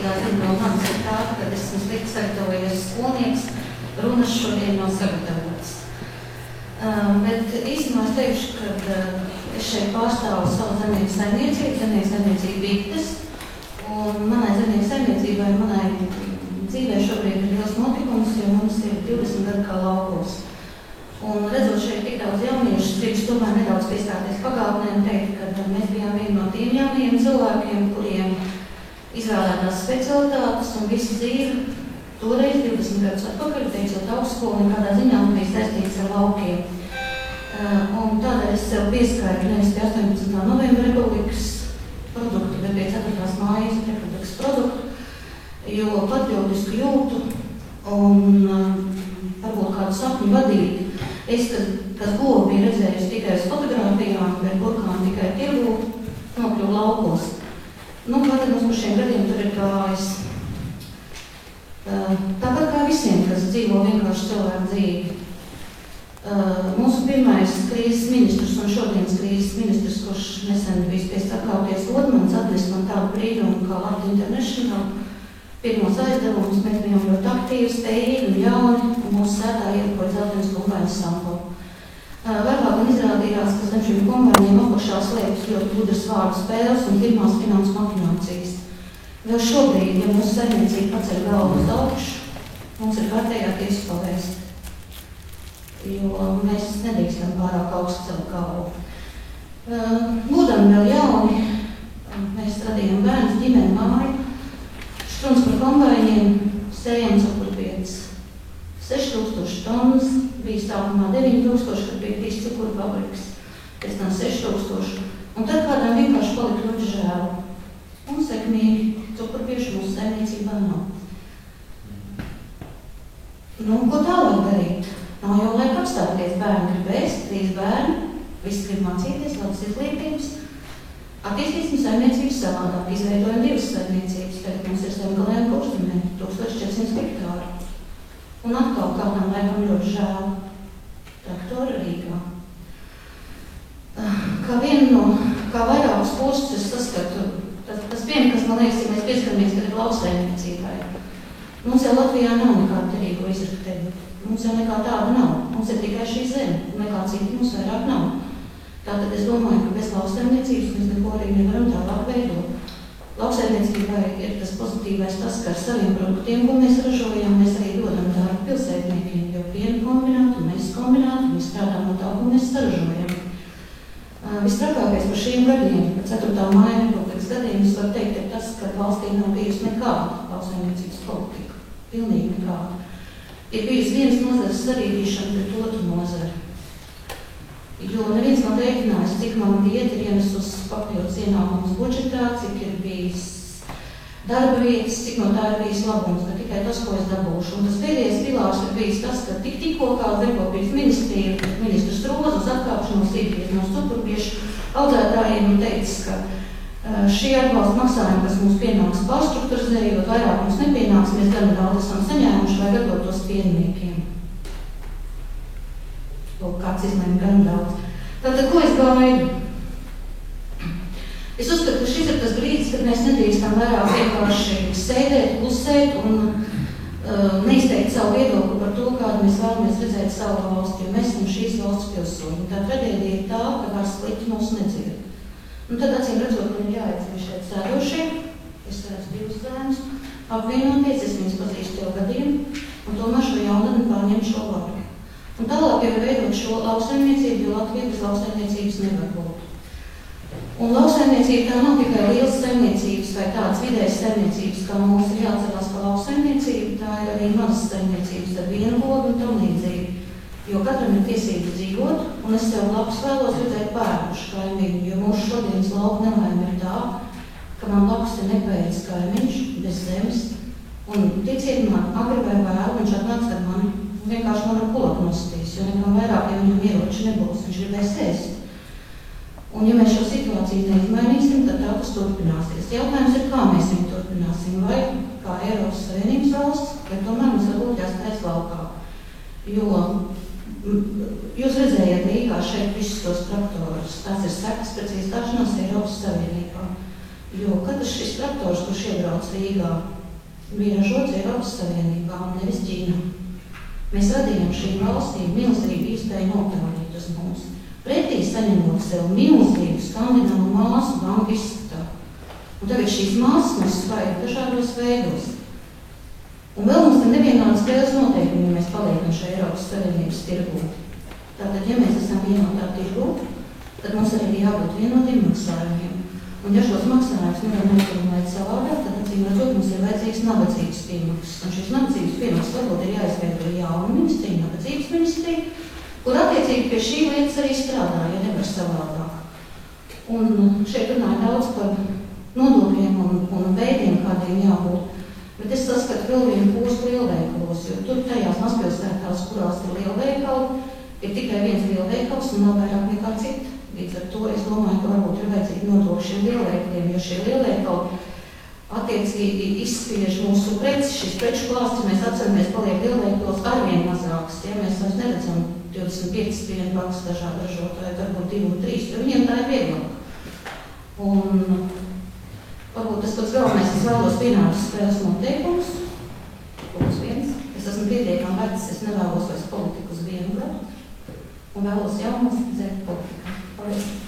attiecīgā ziņa no manis ir tāda, ka esmu slikti sagatavojies skolnieks, runas šodien nav sagatavotas. Bet īstenībā es teikšu, ka es šeit pārstāvu savu zemnieku saimniecību Biktes, un manai zemnieku saimniecībai, manai dzīvē šobrīd ir liels notikums, jo mums ir 20 gadu kā laukos. Un redzot šeit tik daudz jauniešu, drīkst tomēr nedaudz piestāties pagātnē un teikt, ka mēs bijām vieni no tiem jaunajiem cilvēkiem, kuriem izvēlētās specialitātes un visu dzīvi, toreiz 20 gadus atpakaļ, teicot augstskolu, nekādā ziņā bija saistīts ar laukiem. Un tādēļ es sev pieskaitu nevis pie 18. novembra republikas produktu, bet pie 4. mājas republikas produktu, jo patriotisku jūtu un varbūt kādu sapņu vadīt. Es, kas govu bija redzējusi tikai uz fotogrāfijām, bet burkām tikai tirgū, nokļuvu laukos. Kāda mums par šiem gadiem tur ir gājis? Tāpat kā visiem, kas dzīvo vienkārši cilvēku dzīvi. Mūsu pirmais krīzes ministrs un šodienas krīzes ministrs, kurš nesen bija spiests atkāpties Odmans, atnes man tādu brīnumu kā Latvijas International. Pirmos aizdevumus mēs bijām ļoti aktīvi, spējīgi un jauni, un mūsu sētā iepakoja zeltainas kumbainas sampuli. Vēlāk gan izrādījās, ka zem šiem kumbainiem apakšā slēpjas ļoti gudras vārdu spēles un pirmās finanses mahinācijas. Vēl šobrīd, ja mūsu saimniecība paceļ galvu uz augšu, mums ir kārtējā tiesa pavēst, jo mēs nedrīkstam pārāk augstu celt galvu. Būdami vēl jauni, mēs radījām bērnus, ģimeni, māju. Struns par kombainiem, sējam cukurvietas. 6000 tonnas, bija sākumā 9000, kad bija 3 cukuru fabrikas, pēc tam 6000. Un tad kādām vienkārši palika ļoti žēl. Un sekmīgi cukurviešu mūsu saimniecībā nav. Ko tālāk darīt? Nav jau laika apstāties, bērni grib ēst, 3 bērni, visi grib mācīties, labas izglītības. Attīstīsim saimniecības savādāk, izveidojam 2 saimniecības, tagad mums ir Zemgalē un Kurzemē, 1400 hektāru. Un atkal kādām laikam ļoti žēl traktora Rīgā. Kā vairākas puses es saskatu, tas viena, kas man liekas, ja mēs pieskaramies, kad ir lauksaimniecībai. Mums jau Latvijā nav nekāda derīgo izrakteņu. Mums jau nekā tāda nav. Mums ir tikai šī zeme, nekā citi mums vairāk nav. Tātad es domāju, ka bez lauksaimniecības mēs neko arī nevaram tālāk veidot. Lauksaimniecībai ir tas pozitīvais tas, ka ar saviem produktiem, ko mēs ražojam, mēs arī dodam darbu pilsētniekiem, jo piena kombinātu, mēs kombinātu, mēs strādājam no tā, ko mēs saražojam. Vistrakākais par šiem gadiem, par 4. māja republikas gadiem, es varu teikt, ir tas, ka valstī nav bijusi nekāda lauksaimniecības politika. Pilnīgi nekāda. Ir bijusi vienas nozares sarīdīšana pret otru nozari. Jo neviens nav rēķinājis, cik man dieta ir ienesus papildus ienākums budžetā, cik ir bijis darba vietas, cik no tā ir bijis labums, ne tikai tas, ko es dabūšu. Un tas pēdējais pilārs ir bijis tas, ka tikko kā Zemkopības ministrija, ministrs Roza uz atkāpšanos īpaties no cukurviešu audzētājiem un teicis, ka šie atbalsta maksājumi, kas mums pienāks pārstrukturizējot, vairāk mums nepienāks, mēs gan daudz esam saņēmuši, vajag atdot tos pienniekiem. Kāds izmēģina gan daudz. Tātad, ko es gaidu? Es uzskatu, ka šis ir tas brīdis, kad mēs nedrīkstam vairāk vienkārši sēdēt, klusēt un neizteikt savu viedokli par to, kādu mēs vēlamies redzēt savu valsti, jo mēs esam šīs valsts pilsoņi. Tā traģēdija ir tā, ka vairs slikti mūs nedzird. Un tad, acīm redzot, man ir jāaicina šeit sēdošie, es redzu 2 bērnus, apvienoties, es viņus pazīstu jau gadiem, un tomēr šo jaunatni pārņem šo varu. Un tālāk jau veidot šo lauksaimniecību, jo Latvija bez lauksaimniecības nevar būt. Un lauksaimniecība tā nav tikai lielas saimniecības vai tādas vidējas saimniecības, kā mums ir jāatcerās par lauksaimniecību, tā ir arī mazas saimniecības ar vienu godu un tam līdzīgi. Jo katram ir tiesības dzīvot, un es sev labs vēlos redzēt pērkušu kaimiņu, jo mūsu šodienas lauka nelaime ir tā, ka man labs ir nepējas kaimiņš bez zemes, un ticiet man, agri vai vēlu, viņš atnāks ar mani. Vienkārši man ar kulaku nostīs, jo nekam vairāk, ja viņam ieroči nebūs, viņš gribēs ēst. Un ja mēs šo situāciju neizmainīsim, tad tā tas turpināsies. Jautājums ir, kā mēs viņu turpināsim, vai kā Eiropas Savienības valsts, vai tomēr mums varbūt jāstājas laukā. Jo jūs redzējāt Rīgā šeit visus tos traktorus, tās ir sekas pēc iestāšanās Eiropas Savienībā. Jo katrs šis traktors, kurš iebrauc Rīgā, bija ražots Eiropas Savienībā un nevis Ķīnā. Mēs radījām šīm valstīm milzīgu iespēju notāvīt uz mums, pretī saņemot sev milzīgu skandināvu māsu banku izskatā. Un tagad šīs māsas mums spēja dažādos veidos. Un vēl mums ir nevienādi spēles noteikumi, ja mēs paliekam šajā Eiropas Savienības tirgū. Tātad, ja mēs esam vienotā tirgū, tad mums arī jābūt vienotiem maksājumiem. Un ja šos maksājumus nevar noformulēt savādāk, tad acīm redzot, mums ir vajadzīgs nabadzības piemaksas. Un šīs nabadzības piemaksas varbūt ir jāizveido jauna ministrija, nabadzības ministrija, kur attiecīgi pie šī lietas arī strādā, ja nevar savādāk. Un šeit runāja daudz par nodokļiem un veidiem, kādiem jābūt. Bet es saskatu vēl vienu postu lielveikalos, jo tur tajās mazpilsētās, kurās ir lielveikali, ir tikai viens lielveikals un nav vairāk nekā cita. Līdz ar to es domāju, ka varbūt ir vajadzīgi nodokļi šiem lielveikaliem, jo šie lielveikali attiecīgi izspiež mūsu preces, šis preču klāsts, ja mēs atceramies, paliek lielveikalos arvien mazāks. Ja mēs vairs neredzam 25 pienpakas dažādi ražotāji, varbūt 2 un 3, jo viņiem tā ir vieglāk. Un varbūt tas pats galvenais, es vēlos vienādus spēles noteikumus. Punkts 1. Es esmu pietiekami vecs, es nevēlos vairs politiku uz vienu gadu un vēlos jaunas dzēt politikā. Paldies!